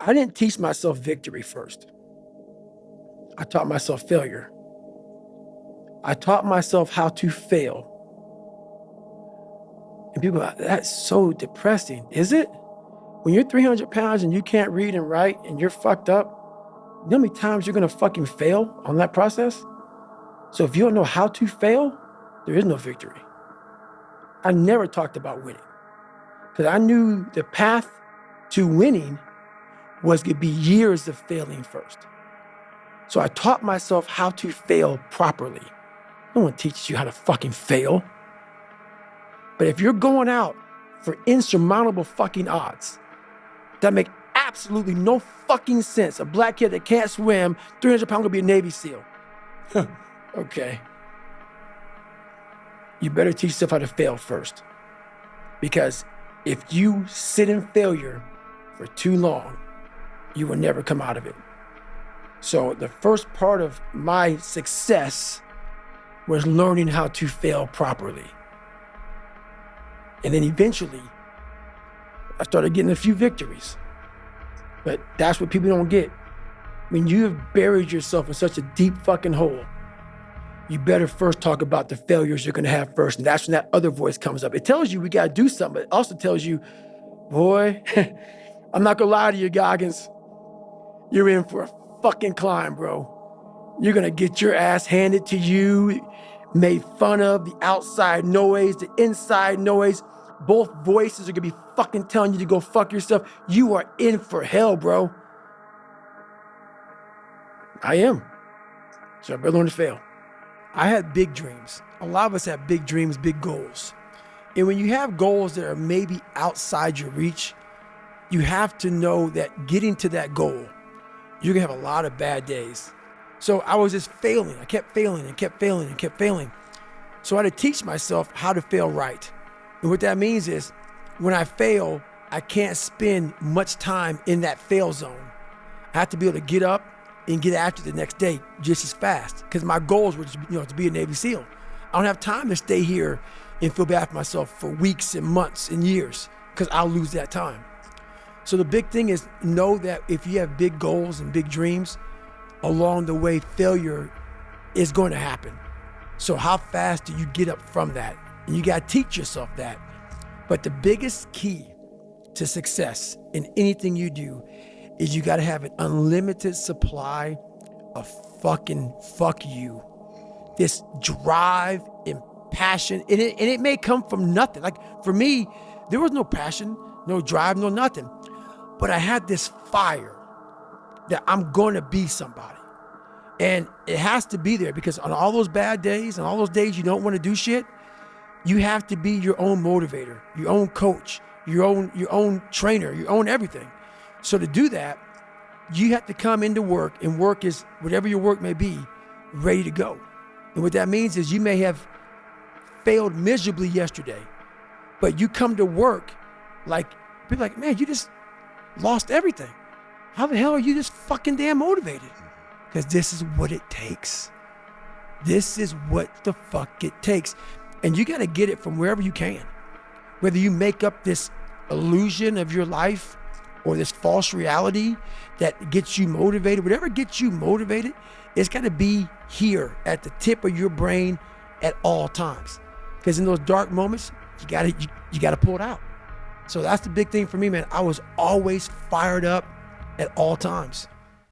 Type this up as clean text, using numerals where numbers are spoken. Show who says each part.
Speaker 1: I didn't teach myself victory first. I taught myself failure. I taught myself how to fail. And people are like, that's so depressing. Is it? When you're 300 pounds and you can't read and write and you're fucked up, you know how many times you're gonna fucking fail on that process? So if you don't know how to fail, there is no victory. I never talked about winning because I knew the path to winning was gonna be years of failing first. So I taught myself how to fail properly. No one teaches you how to fucking fail. But if you're going out for insurmountable fucking odds that make absolutely no fucking sense, a black kid that can't swim, 300 pounds gonna be a Navy SEAL. Okay. You better teach yourself how to fail first. Because if you sit in failure for too long, you will never come out of it. So the first part of my success was learning how to fail properly. And then eventually, I started getting a few victories. But that's what people don't get. When you have buried yourself in such a deep fucking hole, you better first talk about the failures you're gonna have first. And that's when that other voice comes up. It tells you we gotta do something, but it also tells you, boy, I'm not gonna lie to you, Goggins. You're in for a fucking climb, bro. You're gonna get your ass handed to you, made fun of, the outside noise, the inside noise. Both voices are gonna be fucking telling you to go fuck yourself. You are in for hell, bro. I am. So I better learn to fail. I had big dreams. A lot of us have big dreams, big goals. And when you have goals that are maybe outside your reach, you have to know that getting to that goal, you're gonna have a lot of bad days. So I was just failing. I kept failing and kept failing and kept failing. So I had to teach myself how to fail right. And what that means is when I fail, I can't spend much time in that fail zone. I have to be able to get up and get after the next day just as fast. Because my goals were to be a Navy SEAL. I don't have time to stay here and feel bad for myself for weeks and months and years because I'll lose that time. So the big thing is know that if you have big goals and big dreams, along the way, failure is going to happen. So how fast do you get up from that? And you got to teach yourself that. But the biggest key to success in anything you do is you got to have an unlimited supply of fucking fuck you. This drive and passion, and it may come from nothing. Like for me, there was no passion, no drive, no nothing. But I had this fire that I'm going to be somebody. And it has to be there because on all those bad days and all those days you don't want to do shit, you have to be your own motivator, your own coach, your own trainer, your own everything. So to do that, you have to come into work, and work is whatever your work may be, ready to go. And what that means is you may have failed miserably yesterday, but you come to work like, people like, man, you just lost everything. How the hell are you just fucking damn motivated? Because this is what it takes. This is what the fuck it takes. And you got to get it from wherever you can. Whether you make up this illusion of your life or this false reality that gets you motivated, whatever gets you motivated, it's got to be here at the tip of your brain at all times. Because in those dark moments, you got to pull it out. So that's the big thing for me, man. I was always fired up at all times.